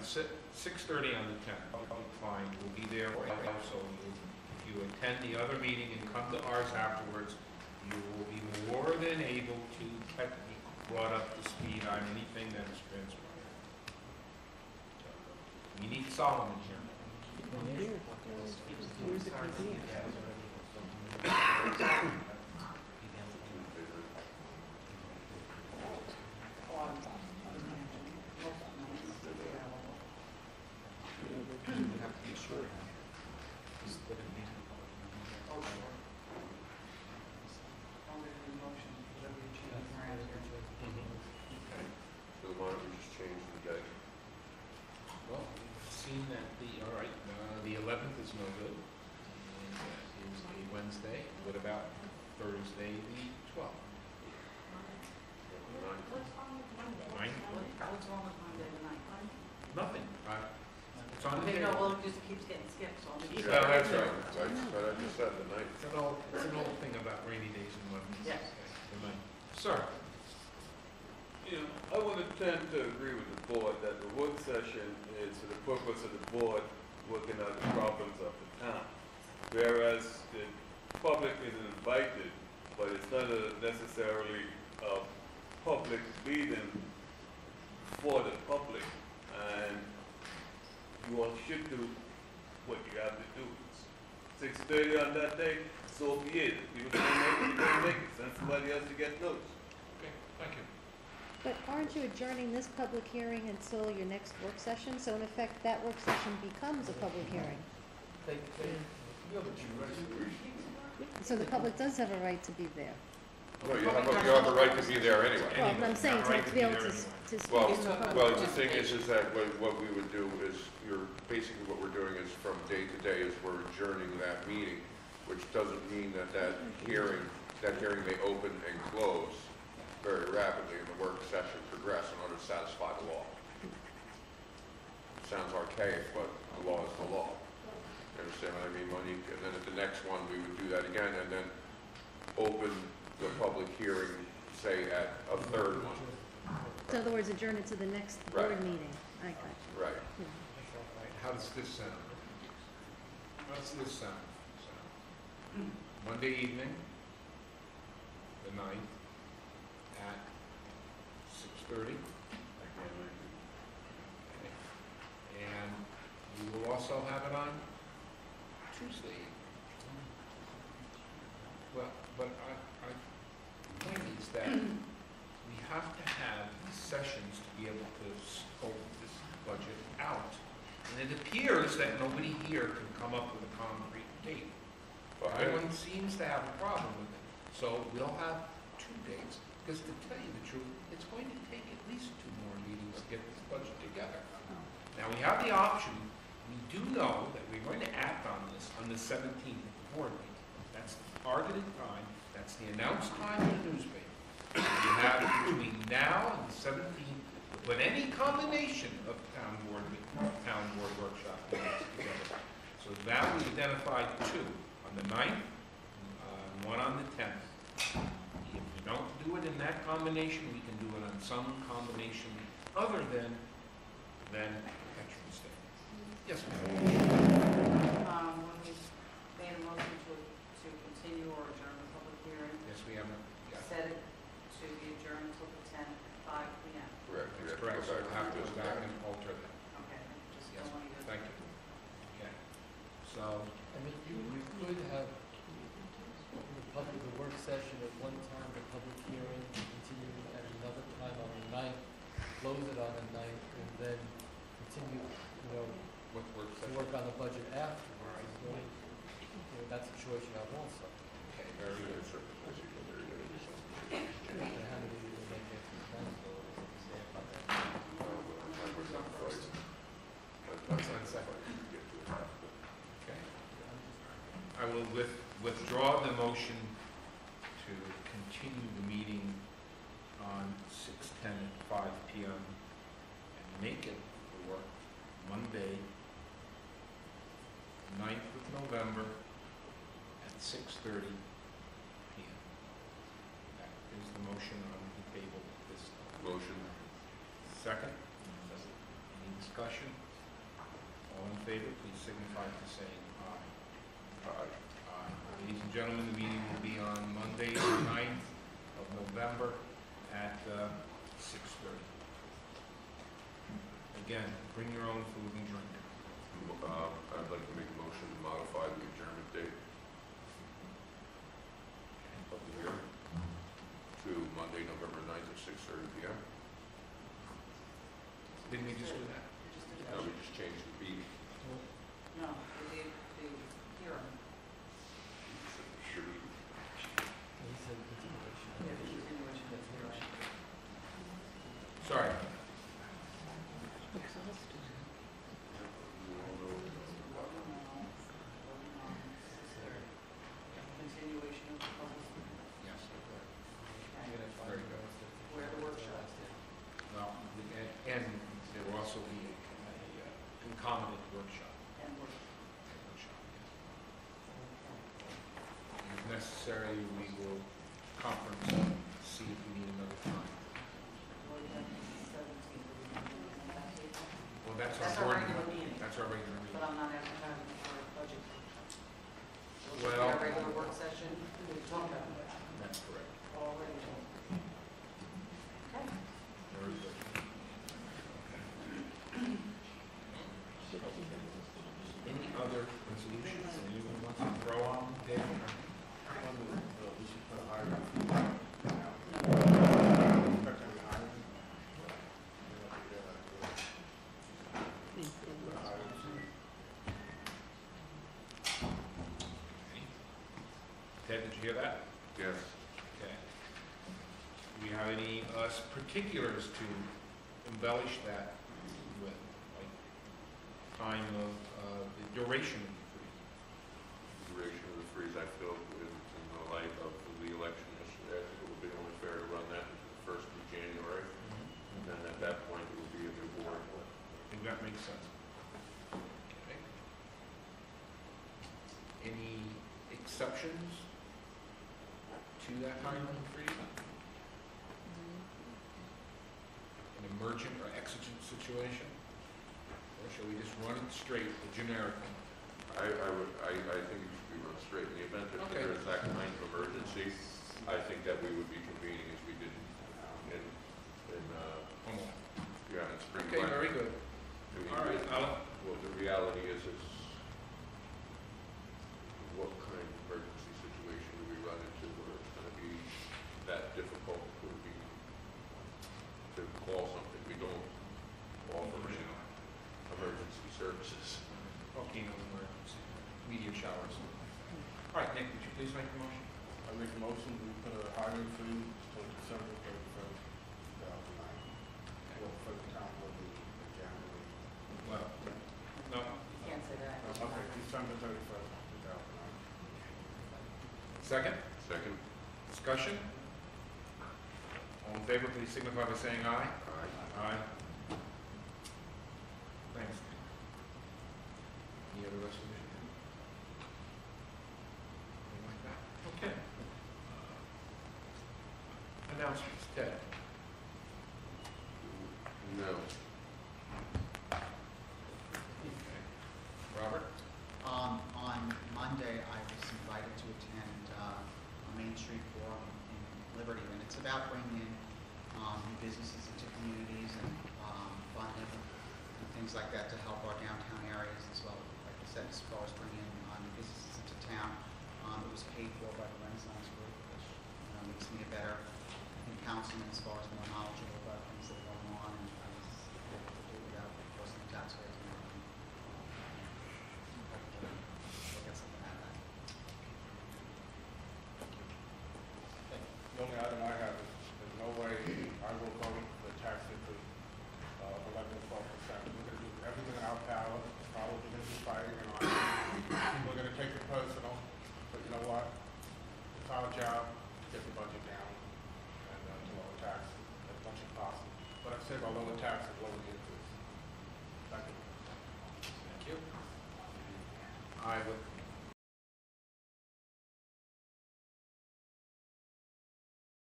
the 6:30 on the 10th, public fine will be there. So if you attend the other meeting and come to ours afterwards, you will be more than able to be brought up to speed on anything that has transpired. We need Solomon here. The 11th is no good. And that is a Wednesday. What about Thursday the 12th? What's wrong with Monday? What's wrong with Monday the 9th? Nothing. It's on the Okay, table. no, well, it just keeps getting skipped, so I'm just... Yeah, that's right. But I just said the 9th. It's an old thing about rainy days and Mondays. Yes. The 9th. Sir. You know, I would tend to agree with the board that the work session is for the purpose of the board working out the problems of the town. Whereas the public is invited, but it's not necessarily a public meeting for the public. And you all should do what you have to do. 6:30 on that day, so be it. If you don't make it, send somebody else to get those. Okay, thank you. But aren't you adjourning this public hearing until your next work session? So in effect, that work session becomes a public hearing. So the public does have a right to be there. No, you have a right to be there anyway. Well, I'm saying to be able to speak Well, to the public. well, the thing is that what we would do is, basically what we're doing is from day to day is we're adjourning that meeting, which doesn't mean that hearing may open and close very rapidly and the work session progress in order to satisfy the law. It sounds archaic, but the law is the law. You understand what I mean, Monique? And then at the next one, we would do that again and then open the public hearing, say, at a third one. So in other words, adjourn it to the next board meeting. I got you. Right. Yeah. How does this sound? How does this sound? Monday evening, the 9th, at 6:30. And you will also have it on Tuesday. Well, but the point is that we have to have these sessions to be able to scope this budget out. And it appears that nobody here can come up with a concrete date. Everyone seems to have a problem with it. So we'll have 2 dates. Because to tell you the truth, it's going to take at least 2 more meetings to get this budget together. Now we have the option, we do know that we're going to act on this on the 17th at the board meeting. That's the targeted time, that's the announced time in the newspaper. You have between now and the 17th, but any combination of town board workshop meetings together. So that we identified 2, on the 9th, and 1 on the 10th. If we don't do it in that combination, we can do it on some combination other than Veterans Day. Yes, ma'am. When we made a motion to continue or adjourn the public hearing, Yes, we have. set it to be adjourned until the 10th at 5 p.m. Correct. That's correct. So we'll have to go back and alter that. Okay, just Yes, don't want you to... thank you. Okay. So, I mean, you could have the work session at one time, the public hearing, continue at another time on the 9th, close it on the 9th, and then continue, what work to session? work on the budget afterwards. So, that's a choice you have also. Okay, very good. And how many you will make it to the council, as you say about that. That's on second. Okay. I will withdraw the motion to continue the meeting on 6/10 at 5 p.m. and make it for Monday, 9th of November at 6:30 p.m. That is the motion on the table at this time. Motion. Second? Any discussion? All in favor, please signify by saying aye. Aye. Aye. Ladies and gentlemen, the meeting will be on Monday, the 9th of November at 6:30. Again, bring your own food and drink. I'd like to make a motion to modify the adjournment date of the hearing to Monday, November 9th at 6:30 p.m. Didn't we just do that? Just did No, that. we just changed the meeting. No, we did the hearing. Should we- He said continuation. Yeah, the continuation of the hearing. Sorry. Continuation of the public, Yes. okay, Very good. where the workshop. Well, and there will also be a concomitant workshop. And work. If necessary, we will conference, see if we need another time. Well, we have 17, but we can do it on that date. Well, that's That's our our board regular meeting. meeting. That's our regular But meeting. I'm not advertising for a budget workshop. Well- Our regular work session, we talk about it That's correct. already. Okay. Very good. Any other resolutions that anyone wants to throw on, David? We should put a higher. Ted, did you hear that? Yes. Okay. Do we have any particulars to embellish that with, like time of the duration of the freeze? Duration of the freeze, I feel, in the light of the election yesterday, I think it would be only fair to run that into the 1st of January. And then at that point, it would be a new board. I think that makes sense. Okay. Any exceptions to that time of the freeze? An emergent or exigent situation? Or shall we just run it straight, the generic one? I think it should be run straight. In the event that Okay. there is that kind of emergency, I think that we would be convening as we did in Hold on. yeah, in spring. Okay, very good. I mean, All right, Well, the reality is what kind of emergency situation do we run into where it's going to be that difficult would be to call something? We don't offer any emergency services. volcano emergency, meteor showers. All right, Nick, would you please make the motion? I make a motion, we put a hiring freeze till December 31st, 2009. Well, for the town will be January. Well, no, You can't say that. Okay, December 31st, 2009. second, Second? discussion? All in favor, please signify by saying aye. Aye. Aye. Thanks. Any other resolution? Anything like that? Okay. Announcements, Ted. No. Okay. Robert? On Monday, I was invited to attend a Main Street Forum in Liberty, and it's about bringing in new businesses into communities and funding and things like that to help our downtown areas as well. Like I said, as far as bringing new businesses into town, it was paid for by the Renaissance Group, which makes me a better, I think, councilman as far as more knowledgeable about things that are going on, and I was able to do it without costing the taxpayers more money. Look at something out of that. The only item I have is, there's no way I will vote the tax increase of 11 to 12%. We're going to do everything in our power, probably going to be fighting and arguing. We're going to take it personal, but you know what? It's our job to get the budget down and to lower taxes as much as possible. But I say by lower taxes,